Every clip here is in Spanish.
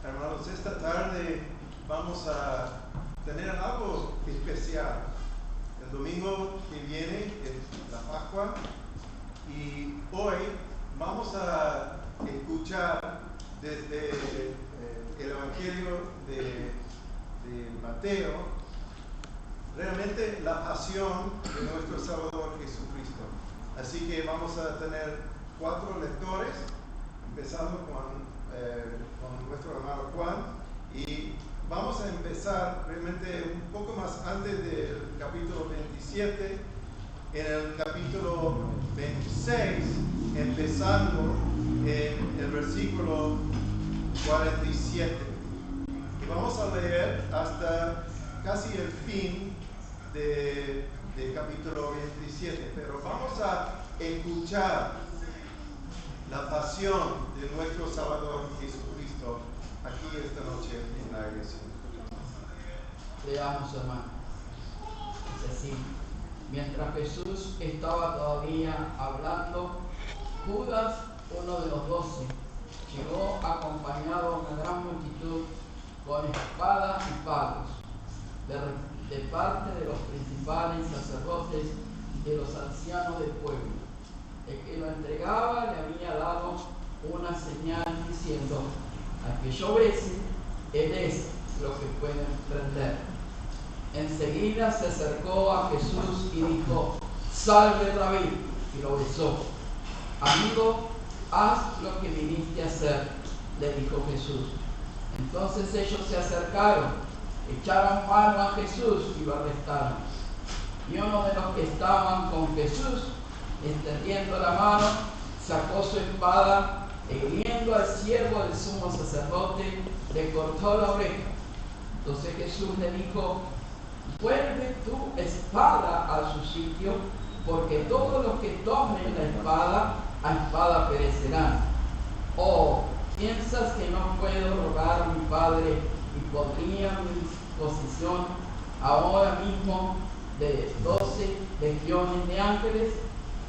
Hermanos, esta tarde vamos a tener algo especial. El domingo que viene es la Pascua y hoy vamos a escuchar desde el Evangelio de Mateo realmente la pasión de nuestro Salvador Jesucristo. Así que vamos a tener 4 lectores, empezando con nuestro hermano Juan, y vamos a empezar realmente un poco más antes del capítulo 27, en el capítulo 26, empezando en el versículo 47. Y vamos a leer hasta casi el fin del capítulo 27, pero vamos a escuchar la pasión de nuestro Salvador Jesucristo aquí esta noche en la iglesia. Leamos, hermano. Es así. Mientras Jesús estaba todavía hablando, Judas, uno de los 12, llegó acompañado de una gran multitud con espadas y palos, de parte de los principales sacerdotes y de los ancianos del pueblo. El que lo entregaba le había dado una señal diciendo: al que yo bese, él es lo que pueden prender. Enseguida se acercó a Jesús y dijo: salve, Rabí, y lo besó. Amigo, haz lo que viniste a hacer, le dijo Jesús. Entonces ellos se acercaron, echaron mano a Jesús y lo arrestaron. Y uno de los que estaban con Jesús, extendiendo la mano, sacó su espada e hiriendo al siervo del sumo sacerdote, le cortó la oreja. Entonces Jesús le dijo: vuelve tu espada a su sitio, porque todos los que tomen la espada, a espada perecerán. ¿O piensas que no puedo rogar a mi Padre y podría a mi disposición ahora mismo de 12 legiones de ángeles?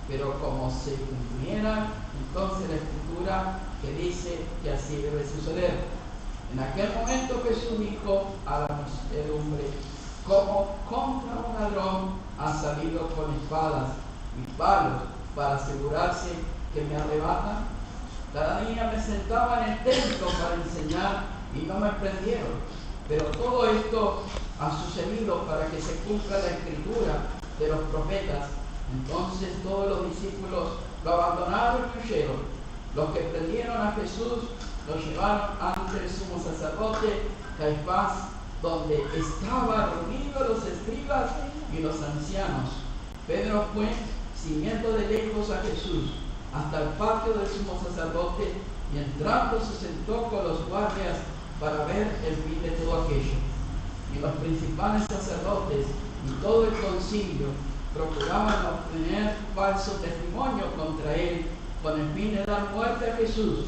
Pero como se cumpliera entonces la escritura que dice que así debe suceder. En aquel momento Jesús dijo a la muchedumbre: como contra un ladrón han salido con espadas y palos para asegurarse que me arrebatan. Cada día me sentaba en el templo para enseñar y no me prendieron. Pero todo esto ha sucedido para que se cumpla la escritura de los profetas. Entonces todos los discípulos lo abandonaron y huyeron. Los que prendieron a Jesús lo llevaron ante el sumo sacerdote Caifás, donde estaban reunidos los escribas y los ancianos. Pedro fue siguiendo de lejos a Jesús hasta el patio del sumo sacerdote, y entrando se sentó con los guardias para ver el fin de todo aquello. Y los principales sacerdotes y todo el concilio procuraban obtener falso testimonio contra él con el fin de dar muerte a Jesús,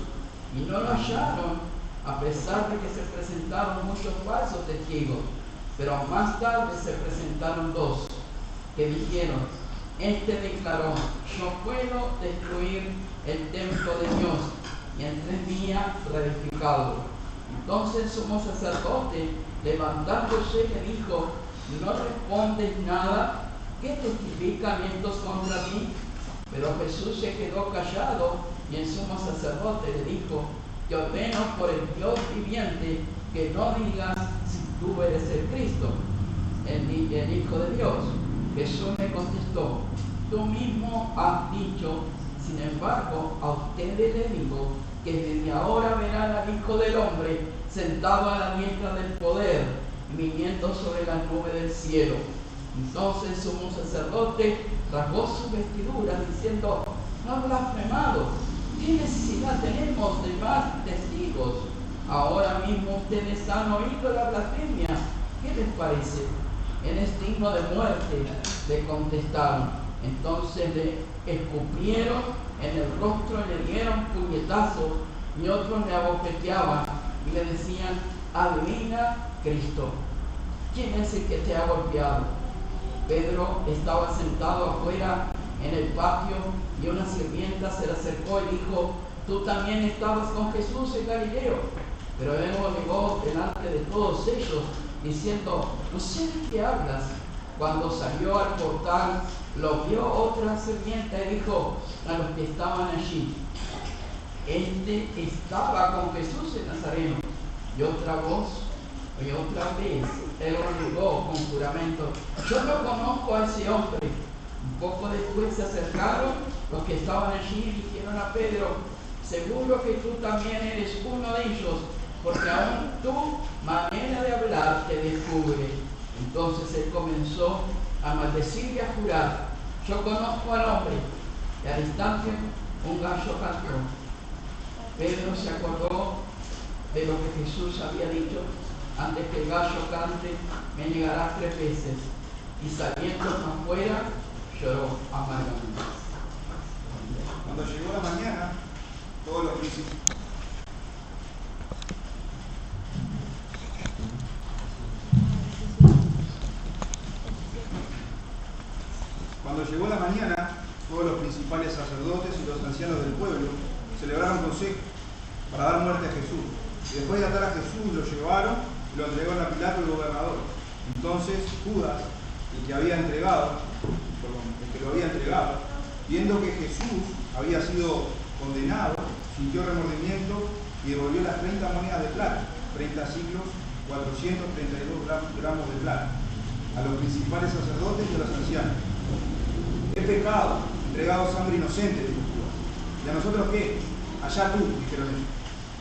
y no lo hallaron, a pesar de que se presentaron muchos falsos testigos. Pero más tarde se presentaron 2 que dijeron: este declaró: yo puedo destruir el templo de Dios y en 3 días reedificarlo. Entonces el sumo sacerdote, levantándose, le dijo: ¿no respondes nada? ¿Qué testifican estos contra ti? Pero Jesús se quedó callado, y el sumo sacerdote le dijo: te ordeno por el Dios viviente que no digas si tú eres el Cristo, el Hijo de Dios. Jesús le contestó: tú mismo has dicho. Sin embargo, a ustedes les digo que desde ahora verán al Hijo del Hombre sentado a la diestra del poder, viniendo sobre las nubes del cielo. Entonces el sumo sacerdote rasgó sus vestiduras diciendo: no has blasfemado. ¿Qué necesidad tenemos de más testigos? Ahora mismo ustedes han oído la blasfemia. ¿Qué les parece? Él es digno de muerte, le contestaron. Entonces le escupieron en el rostro y le dieron puñetazos, y otros le abofeteaban y le decían: adivina, Cristo, ¿quién es el que te ha golpeado? Pedro estaba sentado afuera en el patio, y una sirvienta se le acercó y dijo: tú también estabas con Jesús el Galileo. Pero él lo negó delante de todos ellos, diciendo: no sé de qué hablas. Cuando salió al portal, lo vio otra serpiente y dijo a los que estaban allí: este estaba con Jesús el Nazareno. Y otra vez él lo negó con juramento: yo no conozco a ese hombre. Un poco después se acercaron los que estaban allí y dijeron a Pedro: seguro que tú también eres uno de ellos, porque aún tu manera de hablar te descubre. Entonces él comenzó a maldecir y a jurar: yo conozco al hombre. Y al instante un gallo cantó. Pedro se acordó de lo que Jesús había dicho: antes que el gallo cante, me negarás 3 veces. Y saliendo afuera, lloró amargamente. Cuando llegó la mañana, todos los principales. Cuando llegó la mañana, todos los principales sacerdotes y los ancianos del pueblo celebraron consejo para dar muerte a Jesús. Y después de atar a Jesús, lo llevaron y lo entregaron a Pilato, el gobernador. Entonces Judas, el que lo había entregado, viendo que Jesús había sido condenado, sintió remordimiento y devolvió las 30 monedas de plata, 30 siglos, 432 gramos de plata, a los principales sacerdotes y a los ancianos. He pecado, entregado sangre inocente, dijo Judas. ¿Y a nosotros qué? Allá tú, dijeron ellos.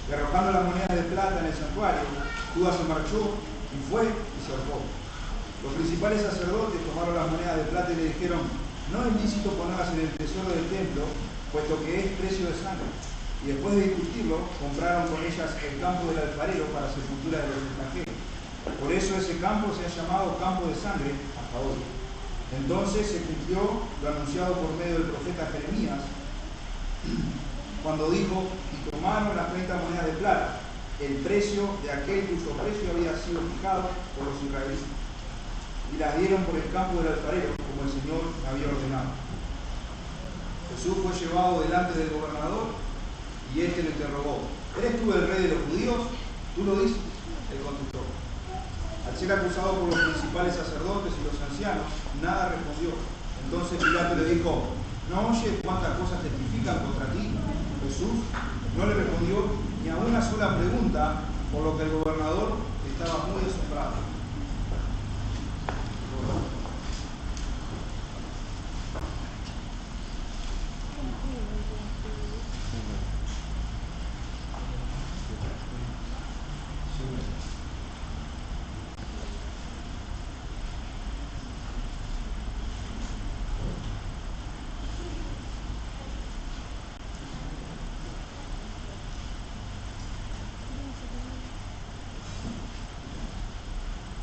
Y arrojando las monedas de plata en el santuario, Judas se marchó y fue y se ahorcó. Los principales sacerdotes tomaron las monedas de plata y le dijeron: no es lícito ponerlas en el tesoro del templo, puesto que es precio de sangre. Y después de discutirlo, compraron con ellas el campo del alfarero para sepultura de los extranjeros. Por eso ese campo se ha llamado campo de sangre hasta hoy. Entonces se cumplió lo anunciado por medio del profeta Jeremías, cuando dijo: y tomaron las 30 monedas de plata, el precio de aquel cuyo precio había sido fijado por los israelitas, y las dieron por el campo del alfarero, como el Señor había ordenado. Jesús fue llevado delante del gobernador, y éste le interrogó: ¿eres tú el rey de los judíos? ¿Tú lo dices? Él contestó. Al ser acusado por los principales sacerdotes y los ancianos, nada respondió. Entonces Pilato le dijo: ¿no oyes cuántas cosas testifican contra ti? Jesús no le respondió ni a una sola pregunta, por lo que el gobernador estaba muy asombrado.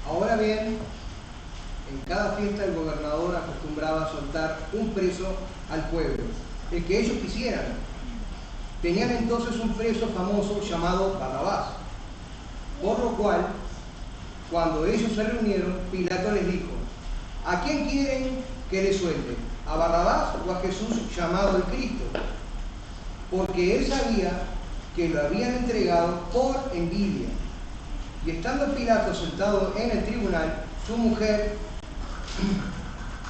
Ahora bien, en cada fiesta el gobernador acostumbraba a soltar un preso al pueblo, el que ellos quisieran. Tenían entonces un preso famoso llamado Barrabás, por lo cual, cuando ellos se reunieron, Pilato les dijo: ¿a quién quieren que le suelte? ¿A Barrabás o a Jesús llamado el Cristo? Porque él sabía que lo habían entregado por envidia. Y estando Pilato sentado en el tribunal, su mujer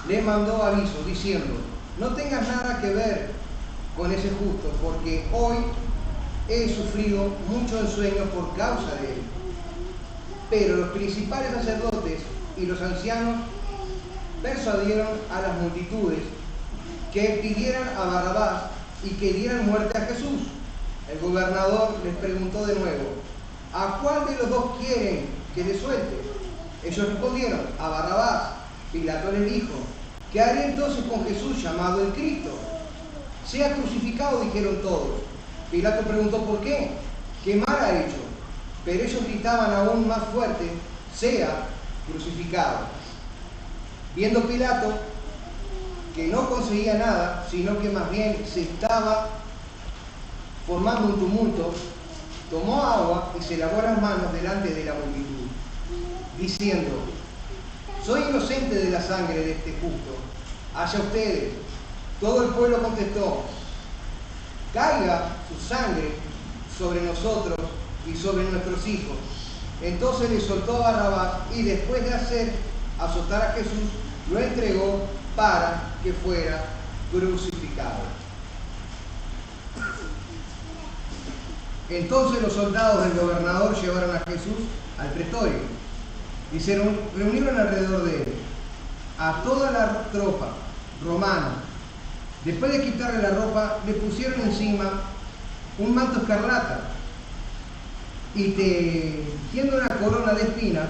le mandó aviso diciendo: no tengas nada que ver con ese justo, porque hoy he sufrido mucho ensueño por causa de él. Pero los principales sacerdotes y los ancianos persuadieron a las multitudes que pidieran a Barrabás y que dieran muerte a Jesús. El gobernador les preguntó de nuevo: ¿a cuál de los dos quieren que le suelte? Ellos respondieron: a Barrabás. Pilato les dijo: ¿qué haré entonces con Jesús llamado el Cristo? Sea crucificado, dijeron todos. Pilato preguntó: ¿por qué? ¿Qué mal ha hecho? Pero ellos gritaban aún más fuerte: sea crucificado. Viendo Pilato que no conseguía nada, sino que más bien se estaba formando un tumulto, tomó agua y se lavó las manos delante de la multitud, diciendo: soy inocente de la sangre de este justo. Hacia ustedes. Todo el pueblo contestó: caiga su sangre sobre nosotros y sobre nuestros hijos. Entonces le soltó a Barrabás y después de hacer azotar a Jesús, lo entregó para que fuera crucificado. Entonces los soldados del gobernador llevaron a Jesús al pretorio y se reunieron alrededor de él, a toda la tropa romana. Después de quitarle la ropa, le pusieron encima un manto escarlata y tejiendo una corona de espinas,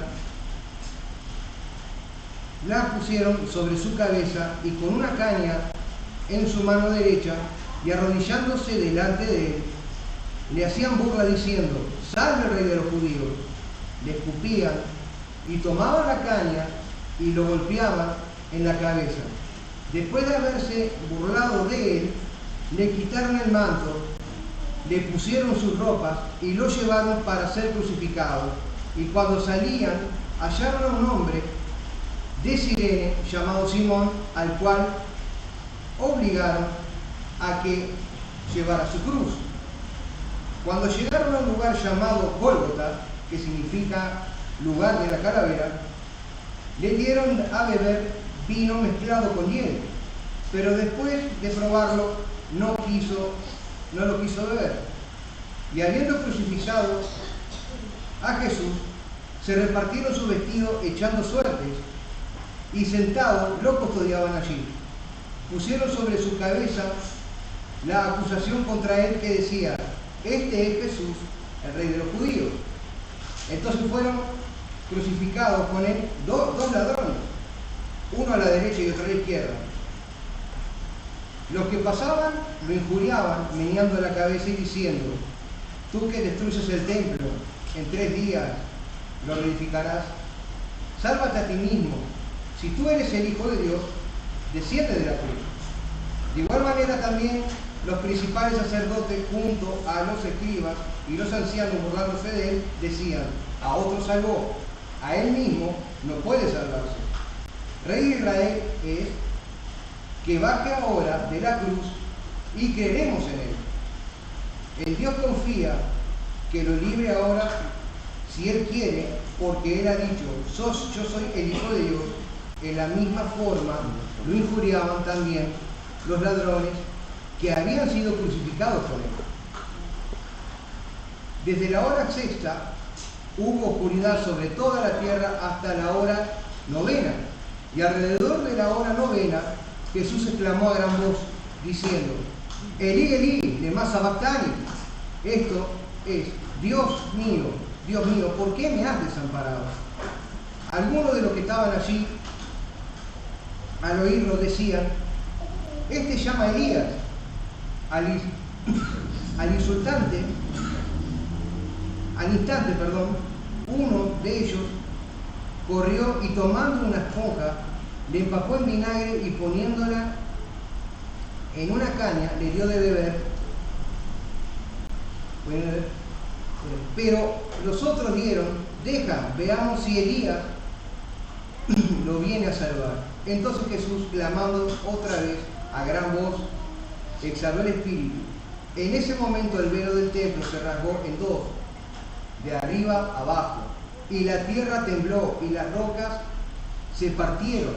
la pusieron sobre su cabeza y con una caña en su mano derecha, y arrodillándose delante de él, le hacían burla diciendo: «Salve, rey de los judíos». Le escupían y tomaban la caña y lo golpeaban en la cabeza. Después de haberse burlado de él, le quitaron el manto, le pusieron sus ropas y lo llevaron para ser crucificado. Y cuando salían, hallaron a un hombre de Cirene llamado Simón, al cual obligaron a que llevara su cruz. Cuando llegaron a un lugar llamado Gólgota, que significa lugar de la calavera, le dieron a beber vino mezclado con hiel, pero después de probarlo no lo quiso beber. Y habiendo crucificado a Jesús, se repartieron su vestido echando suertes, y sentados lo custodiaban allí. Pusieron sobre su cabeza la acusación contra él que decía: «Este es Jesús, el rey de los judíos». Entonces fueron crucificados con él dos ladrones, uno a la derecha y otro a la izquierda. Los que pasaban lo injuriaban, meneando la cabeza y diciendo: «Tú que destruyes el templo, en 3 días lo reedificarás. Sálvate a ti mismo. Si tú eres el Hijo de Dios, desciende de la cruz». De igual manera también los principales sacerdotes junto a los escribas y los ancianos, burlándose de él, decían: «A otro salvó, a él mismo no puede salvarse. Rey de Israel es, que baje ahora de la cruz y creeremos en él». El Dios confía que lo libre ahora si él quiere, porque él ha dicho: «Yo soy el Hijo de Dios». En la misma forma lo injuriaban también los ladrones que habían sido crucificados con él. Desde la hora 6ª hubo oscuridad sobre toda la tierra hasta la hora 9ª, y alrededor de la hora 9ª Jesús exclamó a gran voz, diciendo: «Elí, Elí, lema sabactani». Esto es: Dios mío, ¿por qué me has desamparado? Algunos de los que estaban allí, al oírlo, decían: «Este llama a Elías». Al instante, uno de ellos corrió y tomando una esponja, le empapó en vinagre y poniéndola en una caña, le dio de beber. Pero los otros dijeron: «Deja, veamos si Elías lo viene a salvar». Entonces Jesús, clamando otra vez a gran voz, exhaló el espíritu. En ese momento el velo del templo se rasgó en 2, de arriba abajo, y la tierra tembló, y las rocas se partieron,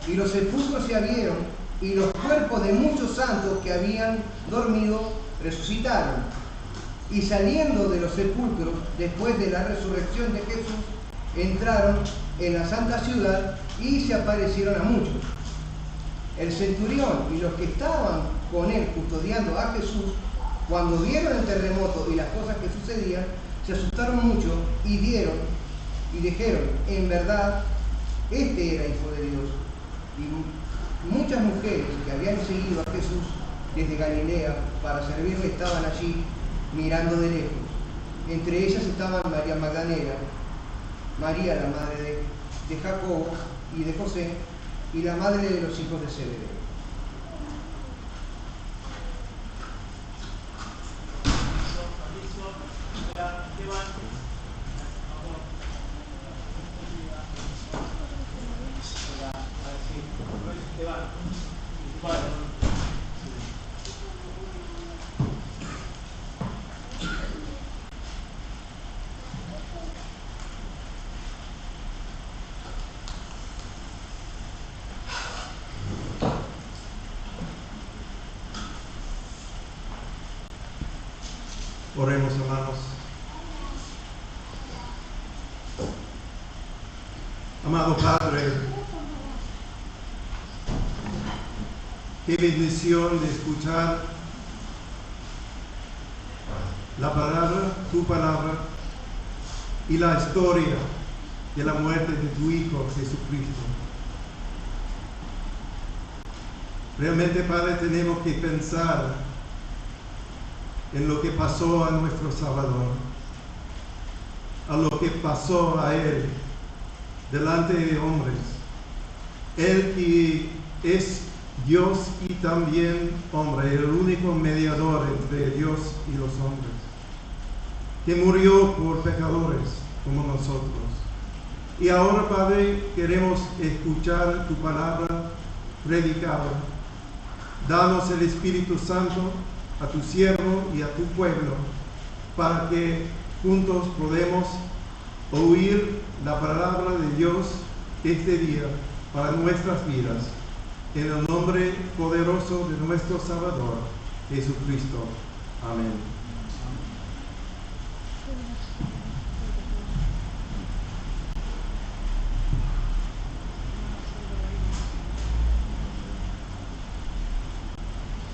y los sepulcros se abrieron, y los cuerpos de muchos santos que habían dormido resucitaron. Y saliendo de los sepulcros, después de la resurrección de Jesús, entraron en la santa ciudad y se aparecieron a muchos. El centurión y los que estaban con él custodiando a Jesús, cuando vieron el terremoto y las cosas que sucedían, se asustaron mucho y dijeron: «En verdad, este era Hijo de Dios». Y muchas mujeres que habían seguido a Jesús desde Galilea para servirle estaban allí mirando de lejos. Entre ellas estaban María Magdalena, María la madre de Jacobo y de José, y la madre de los hijos de Zebedeo. Oremos, hermanos. Amado Padre, qué bendición de escuchar la palabra, tu palabra, y la historia de la muerte de tu Hijo Jesucristo. Realmente, Padre, tenemos que pensar en lo que pasó a nuestro Salvador, a lo que pasó a Él delante de hombres. Él que es Dios y también hombre, el único mediador entre Dios y los hombres, que murió por pecadores como nosotros. Y ahora, Padre, queremos escuchar tu palabra predicada. Danos el Espíritu Santo a tu siervo y a tu pueblo, para que juntos podamos oír la palabra de Dios este día para nuestras vidas. En el nombre poderoso de nuestro Salvador, Jesucristo. Amén.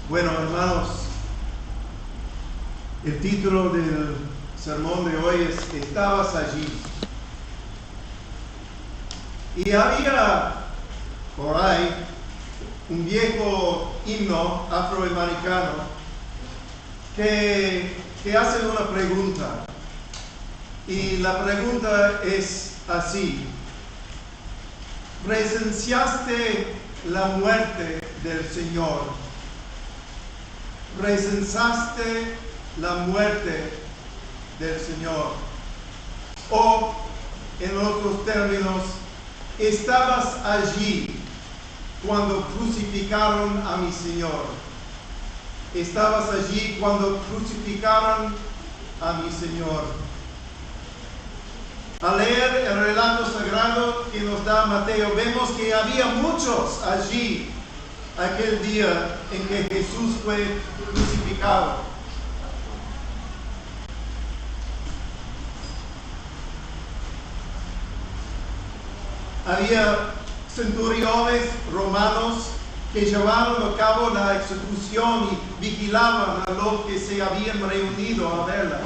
Bueno, hermanos, el título del sermón de hoy es "Estabas allí". Y había por ahí un viejo himno afroamericano que hace una pregunta. Y la pregunta es así: ¿presenciaste la muerte del Señor? ¿Presenciaste la muerte del Señor? O, en otros términos, ¿estabas allí cuando crucificaron a mi Señor? ¿Estabas allí cuando crucificaron a mi Señor? Al leer el relato sagrado que nos da Mateo, vemos que había muchos allí aquel día en que Jesús fue crucificado. Había centuriones romanos que llevaron a cabo la ejecución y vigilaban a los que se habían reunido a verla.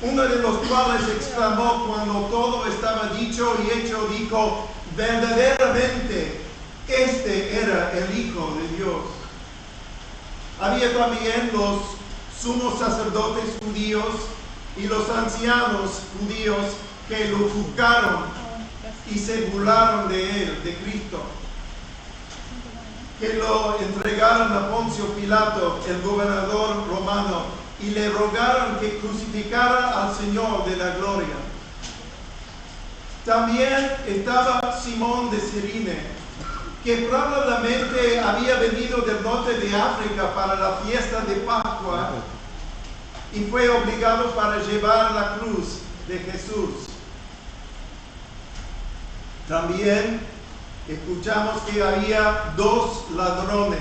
Uno de los cuales exclamó cuando todo estaba dicho y hecho, dijo: verdaderamente este era el Hijo de Dios. Había también los sumos sacerdotes judíos y los ancianos judíos que lo juzgaron y se burlaron de él, de Cristo, que lo entregaron a Poncio Pilato, el gobernador romano, y le rogaron que crucificara al Señor de la gloria. También estaba Simón de Cirene, que probablemente había venido del norte de África para la fiesta de Pascua y fue obligado para llevar la cruz de Jesús. También escuchamos que había dos ladrones,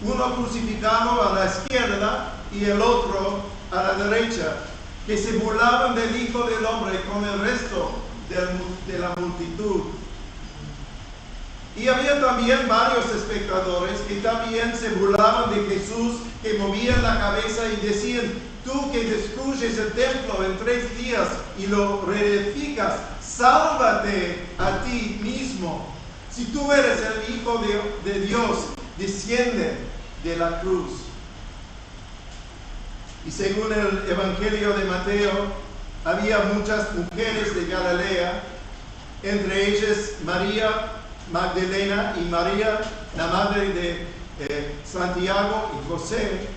uno crucificado a la izquierda y el otro a la derecha, que se burlaban del Hijo del Hombre con el resto de la multitud. Y había también varios espectadores que también se burlaban de Jesús, que movían la cabeza y decían: tú que destruyes el templo en 3 días y lo reedificas, sálvate a ti mismo. Si tú eres el Hijo de Dios, desciende de la cruz. Y según el Evangelio de Mateo, había muchas mujeres de Galilea, entre ellas María Magdalena y María, la madre de Santiago y José,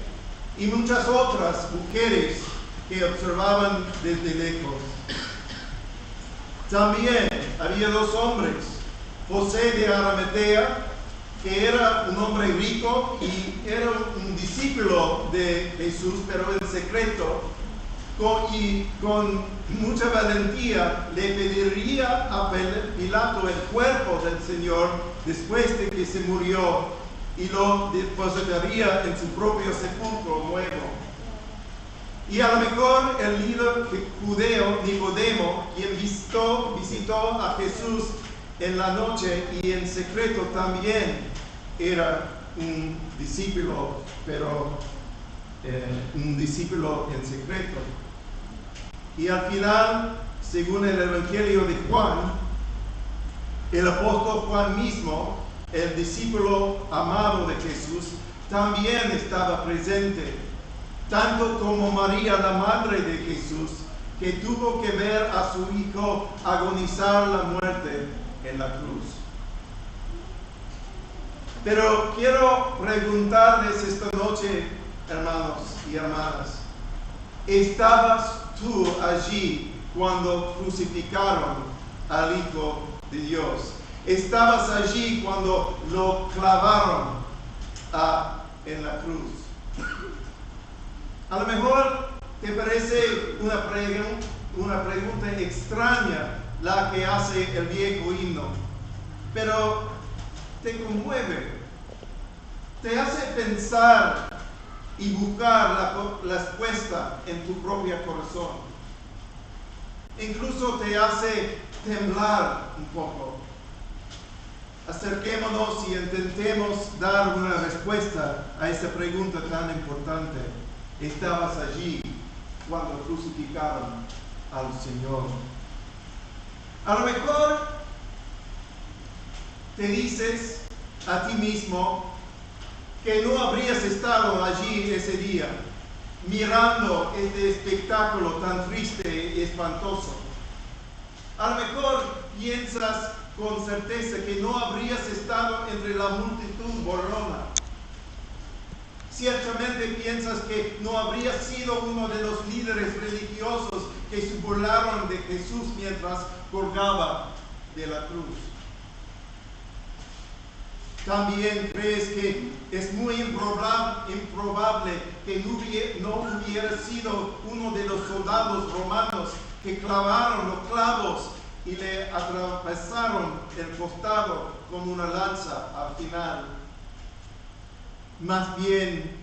y muchas otras mujeres que observaban desde lejos. También había 2 hombres, José de Arimatea, que era un hombre rico y era un discípulo de Jesús, pero en secreto, y con mucha valentía le pediría a Pilato el cuerpo del Señor después de que se murió y lo depositaría en su propio sepulcro nuevo. Y a lo mejor el líder judeo Nicodemo, quien visitó a Jesús en la noche y en secreto, también era un discípulo, pero un discípulo en secreto. Y al final, según el Evangelio de Juan, el apóstol Juan mismo, el discípulo amado de Jesús, también estaba presente, tanto como María, la madre de Jesús, que tuvo que ver a su hijo agonizar la muerte en la cruz. Pero quiero preguntarles esta noche, hermanos y hermanas, ¿estabas tú allí cuando crucificaron al Hijo de Dios? ¿Estabas allí cuando lo clavaron en la cruz? A lo mejor te parece una pregunta extraña la que hace el viejo himno, pero te conmueve, te hace pensar y buscar la respuesta en tu propio corazón. Incluso te hace temblar un poco. Acerquémonos y intentemos dar una respuesta a esta pregunta tan importante. ¿Estabas allí cuando crucificaron al Señor? A lo mejor te dices a ti mismo que no habrías estado allí ese día, mirando este espectáculo tan triste y espantoso. A lo mejor piensas con certeza que no habrías estado entre la multitud burlona. Ciertamente piensas que no habrías sido uno de los líderes religiosos que se burlaron de Jesús mientras colgaba de la cruz. También crees que es muy improbable que no hubiera sido uno de los soldados romanos que clavaron los clavos y le atravesaron el costado con una lanza al final. Más bien,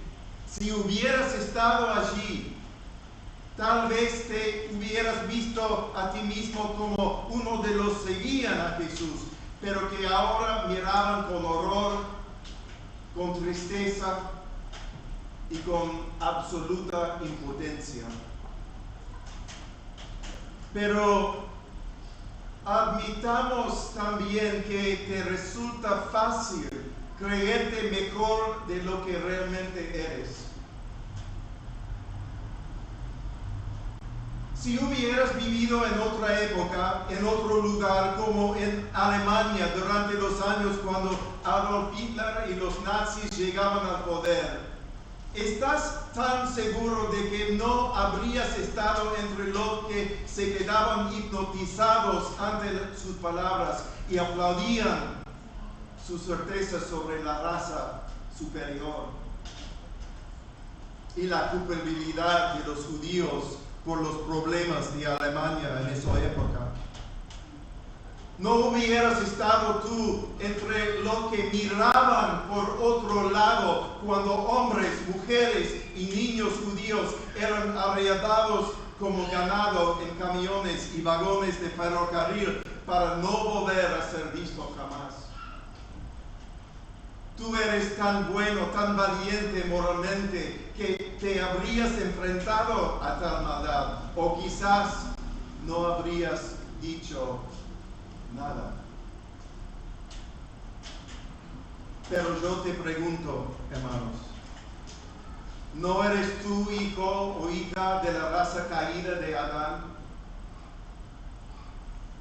si hubieras estado allí, tal vez te hubieras visto a ti mismo como uno de los que seguían a Jesús, pero que ahora miraban con horror, con tristeza y con absoluta impotencia. Pero admitamos también que te resulta fácil creerte mejor de lo que realmente eres. Si hubieras vivido en otra época, en otro lugar, como en Alemania durante los años cuando Adolf Hitler y los nazis llegaban al poder, ¿estás tan seguro de que no habrías estado entre los que se quedaban hipnotizados ante sus palabras y aplaudían su certeza sobre la raza superior y la culpabilidad de los judíos por los problemas de Alemania en esa época? ¿No hubieras estado tú entre los que miraban por otro lado cuando hombres, mujeres y niños judíos eran arrebatados como ganado en camiones y vagones de ferrocarril para no volver a ser visto jamás? Tú eres tan bueno, tan valiente moralmente, que te habrías enfrentado a tal maldad, o quizás no habrías dicho nada. Pero yo te pregunto, hermanos, ¿no eres tú hijo o hija de la raza caída de Adán?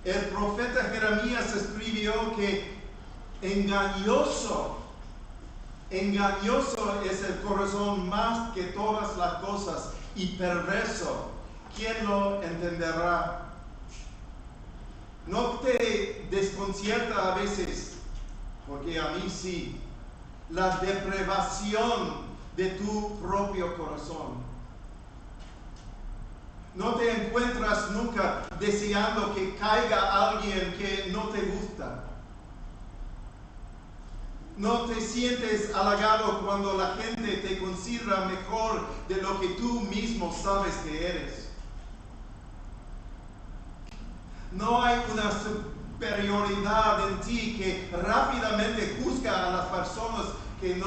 El profeta Jeremías escribió que engañoso es el corazón más que todas las cosas y perverso. ¿Quién lo entenderá? ¿No te desconcierta a veces, porque a mí sí, la depravación de tu propio corazón? ¿No te encuentras nunca deseando que caiga alguien que no te gusta? No te sientes halagado cuando la gente te considera mejor de lo que tú mismo sabes que eres. No hay una superioridad en ti que rápidamente juzga a las personas que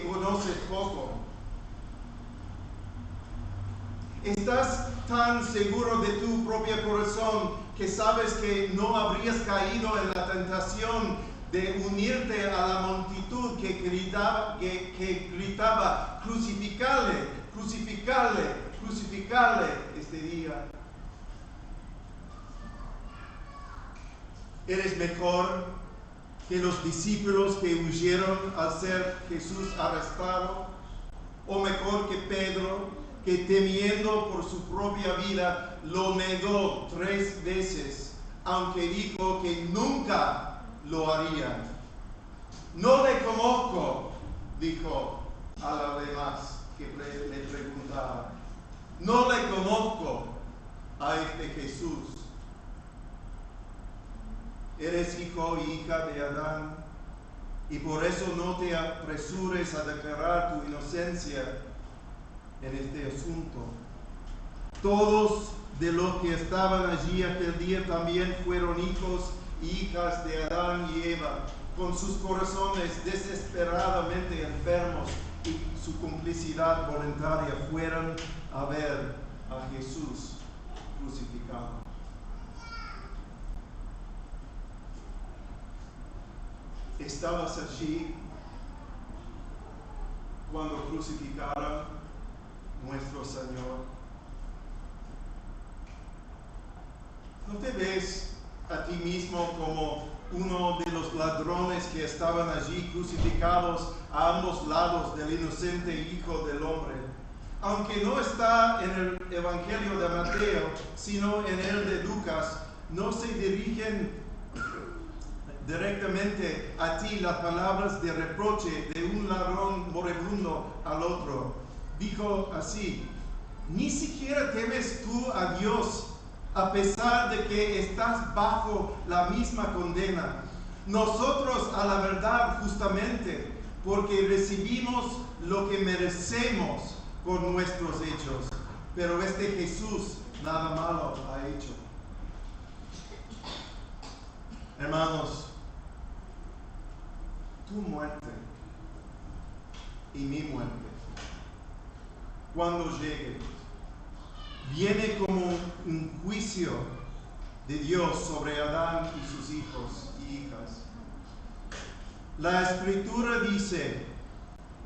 conoces poco. Estás tan seguro de tu propio corazón que sabes que no habrías caído en la tentación de unirte a la multitud que gritaba, crucificarle, crucificarle, crucificarle este día. Eres mejor que los discípulos que huyeron al ser Jesús arrestado, o mejor que Pedro, que temiendo por su propia vida lo negó 3 veces, aunque dijo que nunca lo haría. No le conozco, dijo a los demás que le preguntaban. No le conozco a este Jesús. Eres hijo y hija de Adán, y por eso no te apresures a declarar tu inocencia en este asunto. Todos de los que estaban allí aquel día también fueron hijos y hijas de Adán y Eva, con sus corazones desesperadamente enfermos, y su complicidad voluntaria fueron a ver a Jesús crucificado. ¿Estabas allí cuando crucificaron nuestro Señor? ¿No te ves a ti mismo como uno de los ladrones que estaban allí crucificados a ambos lados del inocente Hijo del Hombre? Aunque no está en el Evangelio de Mateo, sino en el de Lucas, no se dirigen directamente a ti las palabras de reproche de un ladrón moribundo al otro. Dijo así: ni siquiera temes tú a Dios, a pesar de que estás bajo la misma condena. Nosotros a la verdad justamente, porque recibimos lo que merecemos por nuestros hechos, pero este Jesús nada malo ha hecho. Hermanos, tu muerte y mi muerte, cuando llegue, viene como un juicio de Dios sobre Adán y sus hijos y hijas. La Escritura dice: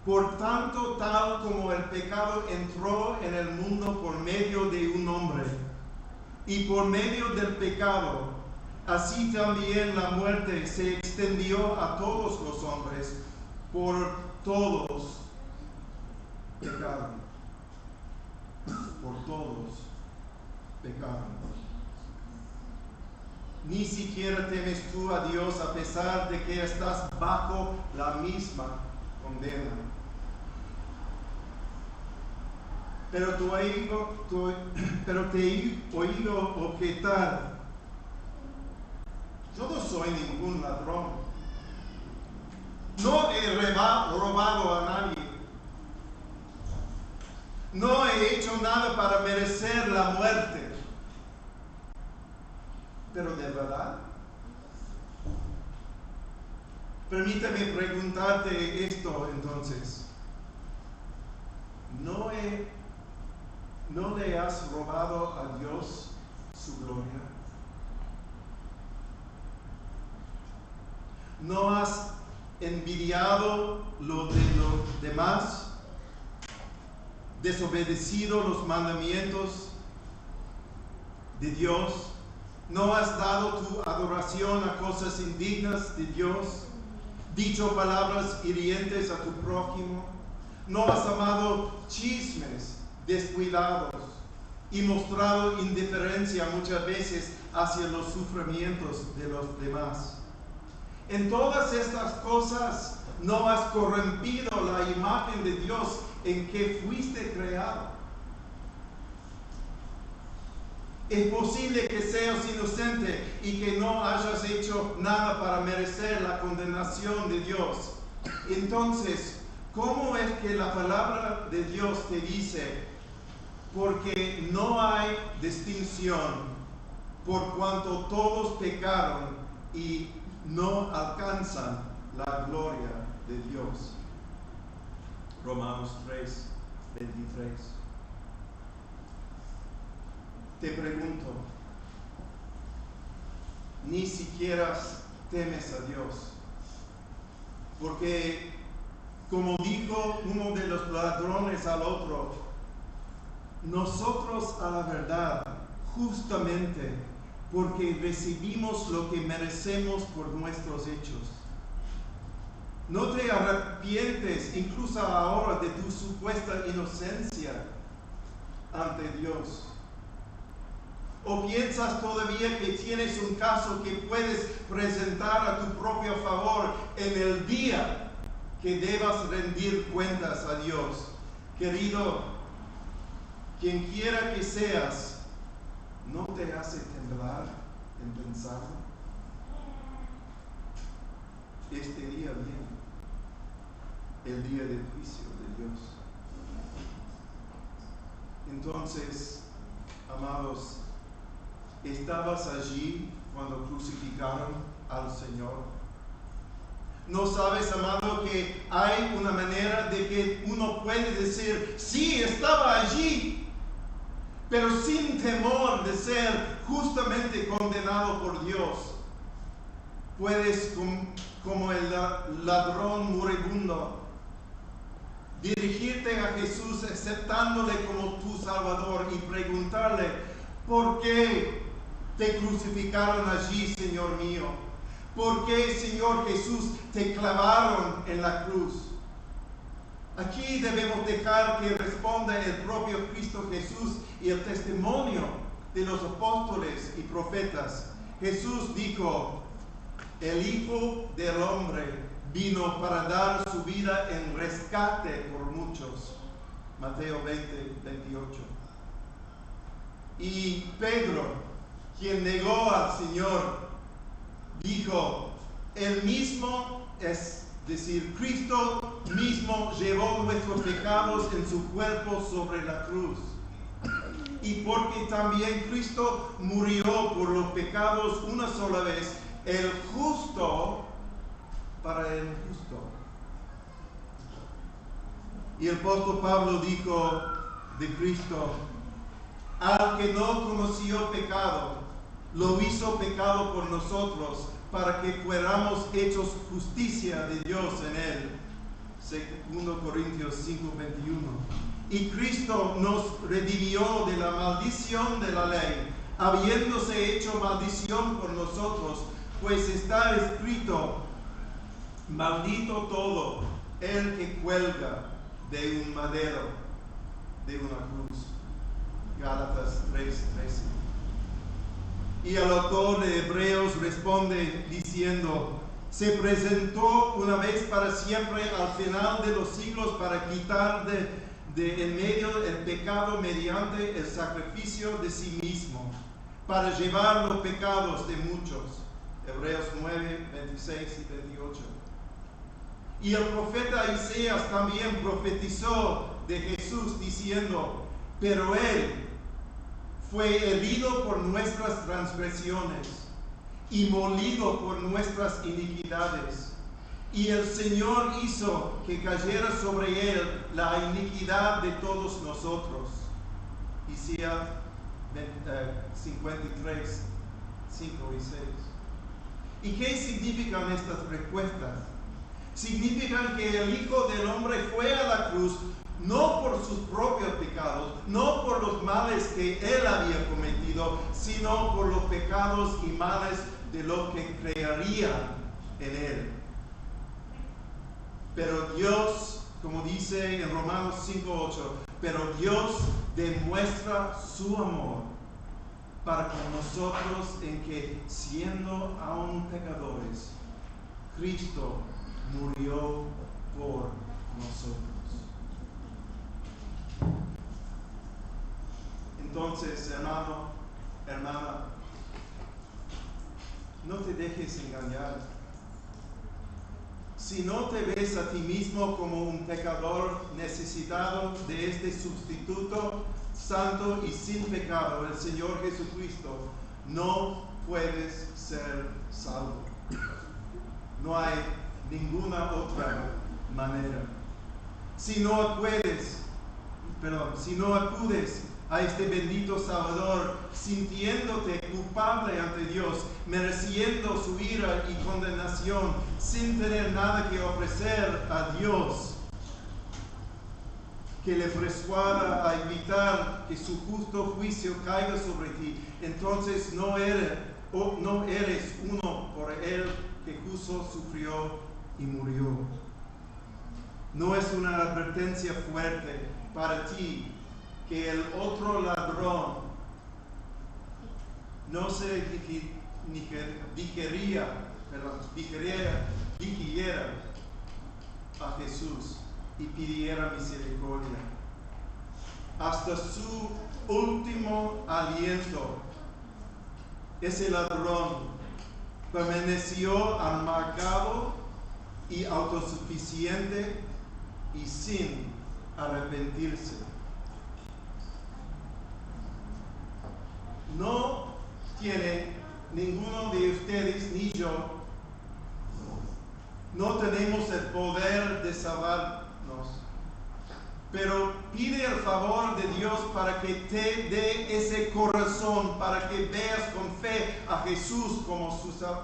por tanto, tal como el pecado entró en el mundo por medio de un hombre, y por medio del pecado, así también la muerte se extendió a todos los hombres, por todos pecaron. Por todos pecaron. Ni siquiera temes tú a Dios a pesar de que estás bajo la misma condena. Pero te he oído objetar: yo no soy ningún ladrón. No he robado a nadie. No he hecho nada para merecer la muerte. Pero de verdad, permíteme preguntarte esto entonces. ¿No le has robado a Dios su gloria? ¿No has envidiado lo de los demás? ¿Desobedecido los mandamientos de Dios? ¿No has dado tu adoración a cosas indignas de Dios? ¿Dicho palabras hirientes a tu prójimo? ¿No has amado chismes descuidados y mostrado indiferencia muchas veces hacia los sufrimientos de los demás? En todas estas cosas no has corrompido la imagen de Dios en que fuiste creado. Es posible que seas inocente y que no hayas hecho nada para merecer la condenación de Dios. Entonces, ¿cómo es que la palabra de Dios te dice, porque no hay distinción, por cuanto todos pecaron y no alcanzan la gloria de Dios? Romanos 3, 23. Te pregunto, ni siquiera temes a Dios, porque como dijo uno de los ladrones al otro, nosotros a la verdad, justamente porque recibimos lo que merecemos por nuestros hechos. No te arrepientes incluso ahora de tu supuesta inocencia ante Dios. ¿O piensas todavía que tienes un caso que puedes presentar a tu propio favor en el día que debas rendir cuentas a Dios? Querido, quien quiera que seas, ¿no te hace temblar en pensarlo? Este día viene, el día del juicio de Dios. Entonces, amados, ¿estabas allí cuando crucificaron al Señor? ¿No sabes, amado, que hay una manera de que uno puede decir, sí, estaba allí, pero sin temor de ser justamente condenado por Dios? Puedes, como el ladrón moribundo, dirigirte a Jesús aceptándole como tu Salvador y preguntarle, ¿por qué te crucificaron allí, Señor mío? ¿Por qué, Señor Jesús, te clavaron en la cruz? Aquí debemos dejar que responda el propio Cristo Jesús y el testimonio de los apóstoles y profetas. Jesús dijo, el Hijo del Hombre vino para dar su vida en rescate por muchos. Mateo 20, 28. Y Pedro, quien negó al Señor, dijo, él mismo, es decir, Cristo mismo llevó nuestros pecados en su cuerpo sobre la cruz. Y porque también Cristo murió por los pecados una sola vez, el justo para el injusto. Y el apóstol Pablo dijo de Cristo, al que no conoció pecado, lo hizo pecado por nosotros, para que fuéramos hechos justicia de Dios en él. 2 Corintios 5, 21. Y Cristo nos redimió de la maldición de la ley, habiéndose hecho maldición por nosotros, pues está escrito, maldito todo el que cuelga de un madero, de una cruz. Gálatas 3:13. Y el autor de Hebreos responde diciendo, se presentó una vez para siempre al final de los siglos para quitar de en medio el pecado mediante el sacrificio de sí mismo, para llevar los pecados de muchos. Hebreos 9, 26 y 28. Y el profeta Isaías también profetizó de Jesús diciendo, pero él fue herido por nuestras transgresiones y molido por nuestras iniquidades. Y el Señor hizo que cayera sobre él la iniquidad de todos nosotros. Isaías 53, 5 y 6. ¿Y qué significan estas respuestas? Significan que el Hijo del Hombre fue a la cruz no por sus propios pecados, no por los males que él había cometido, sino por los pecados y males de los que creerían en él. Pero Dios, como dice en Romanos 5:8, pero Dios demuestra su amor para con nosotros en que, siendo aún pecadores, Cristo murió por nosotros. Entonces, hermano, hermana, no te dejes engañar. si no te ves a ti mismo como un pecador necesitado de este sustituto santo y sin pecado, el Señor Jesucristo, no puedes ser salvo. No hay ninguna otra manera. Si no acudes a este bendito Salvador, sintiéndote culpable ante Dios, mereciendo su ira y condenación, sin tener nada que ofrecer a Dios, que le persuada a evitar que su justo juicio caiga sobre ti, entonces no eres uno por Él que justo sufrió y murió. No es una advertencia fuerte para ti que el otro ladrón no se dirigiera a Jesús y pidiera misericordia. Hasta su último aliento, ese ladrón permaneció amargado y autosuficiente y sin arrepentirse. No tiene ninguno de ustedes ni yo, no tenemos el poder de salvarnos, pero pide el favor de Dios para que te dé ese corazón, para que veas con fe a Jesús como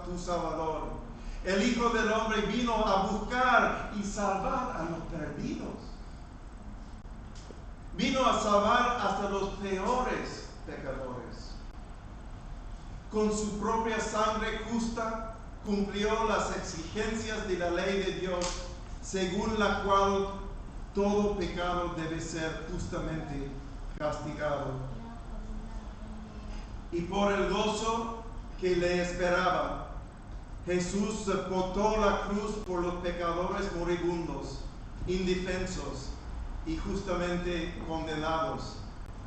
tu Salvador. El Hijo del Hombre vino a buscar y salvar a los perdidos. Vino a salvar hasta los peores pecadores. Con su propia sangre justa cumplió las exigencias de la ley de Dios, según la cual todo pecado debe ser justamente castigado. Y por el gozo que le esperaba, Jesús soportó la cruz por los pecadores moribundos, indefensos y justamente condenados.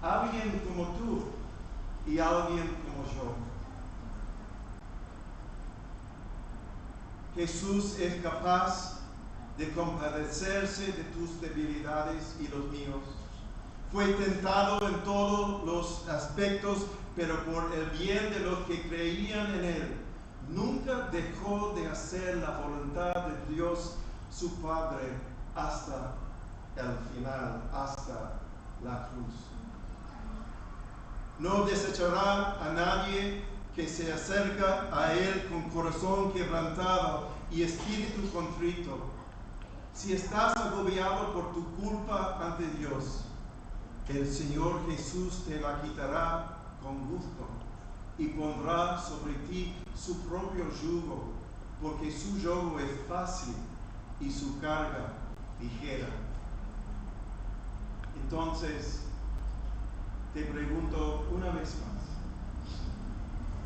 Alguien como tú y alguien como yo. Jesús es capaz de compadecerse de tus debilidades y los míos. Fue tentado en todos los aspectos, pero por el bien de los que creían en Él, nunca dejó de hacer la voluntad de Dios su Padre hasta el final, hasta la cruz. No desechará a nadie que se acerca a Él con corazón quebrantado y espíritu contrito. Si estás agobiado por tu culpa ante Dios, el Señor Jesús te la quitará con gusto y pondrá sobre ti su propio yugo, porque su yugo es fácil y su carga ligera. Entonces, te pregunto una vez más,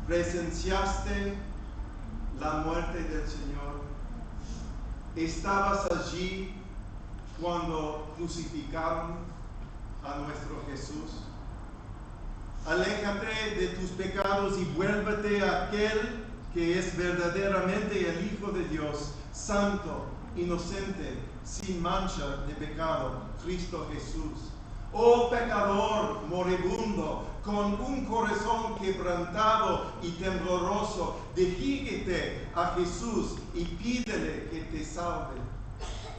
¿presenciaste la muerte del Señor? ¿Estabas allí cuando crucificaron a nuestro Jesús? Aléjate de tus pecados y vuélvete a aquel que es verdaderamente el Hijo de Dios, santo, inocente, sin mancha de pecado, Cristo Jesús. Oh pecador moribundo, con un corazón quebrantado y tembloroso, dirígete a Jesús y pídele que te salve.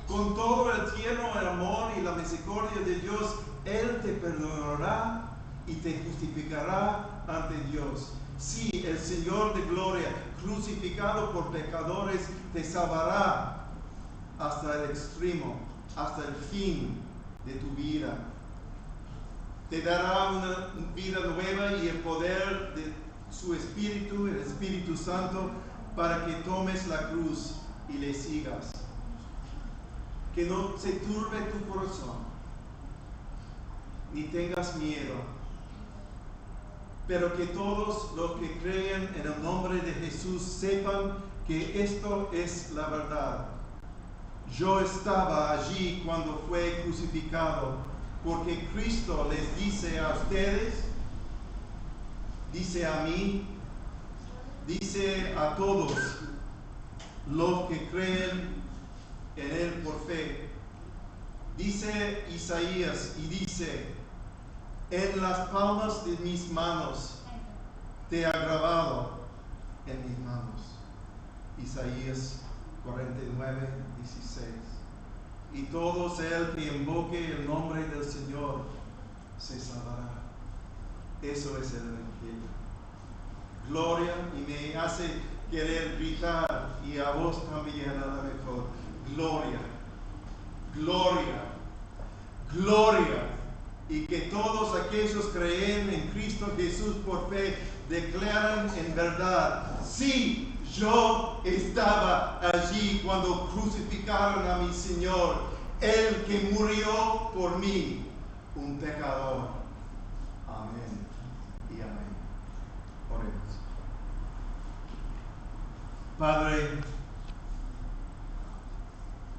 Con todo el tierno amor y la misericordia de Dios, Él te perdonará y te justificará ante Dios. Sí, el Señor de gloria, crucificado por pecadores, te salvará hasta el extremo, hasta el fin de tu vida. Te dará una vida nueva y el poder de su Espíritu, el Espíritu Santo, para que tomes la cruz y le sigas. Que no se turbe tu corazón, ni tengas miedo, pero que todos los que creen en el nombre de Jesús sepan que esto es la verdad. Yo estaba allí cuando fue crucificado, porque Cristo les dice a ustedes, dice a mí, dice a todos los que creen en Él por fe. Dice Isaías y dice, en las palmas de mis manos te he grabado en mis manos. Isaías 49, 16. Y todo el que invoque el nombre del Señor se salvará. Eso es el Evangelio. Gloria, y me hace querer gritar, y a vos también a lo mejor, gloria, gloria, gloria. Y que todos aquellos que creen en Cristo Jesús por fe declaran en verdad, sí, yo estaba allí cuando crucificaron a mi Señor, el que murió por mí, un pecador. Amén y amén. Oremos. Padre,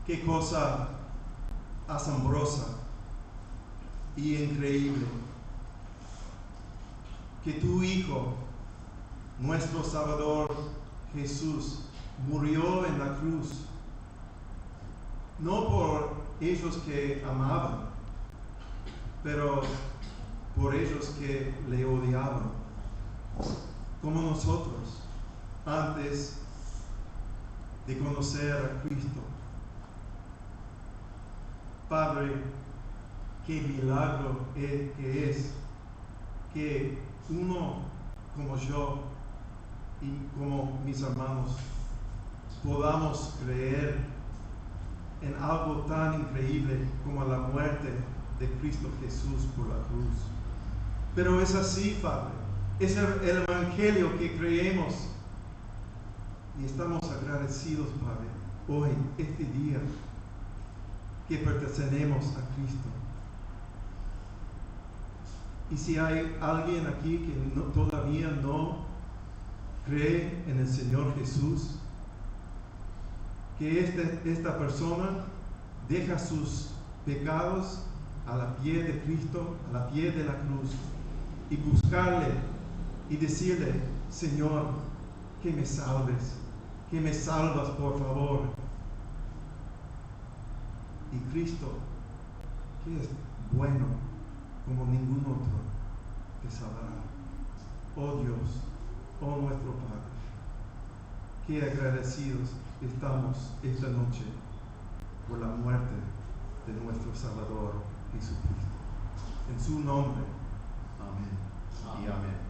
qué cosa asombrosa y increíble que tu Hijo, nuestro Salvador Jesús, murió en la cruz, no por ellos que amaban, pero por ellos que le odiaban, como nosotros, antes de conocer a Cristo. Padre, qué milagro que es que uno como yo y como mis hermanos podamos creer en algo tan increíble como la muerte de Cristo Jesús por la cruz. Pero es así, Padre, es el Evangelio que creemos y estamos agradecidos, Padre, hoy, este día, que pertenecemos a Cristo. Y si hay alguien aquí que todavía no cree en el Señor Jesús, que esta persona deja sus pecados a la pie de Cristo, a la pie de la cruz, y buscarle y decirle, Señor, que me salves, que me salvas, por favor. Y Cristo, que es bueno como ningún otro, te salvará. Oh Dios, oh nuestro Padre, qué agradecidos estamos esta noche por la muerte de nuestro Salvador Jesucristo. En su nombre, amén y amén.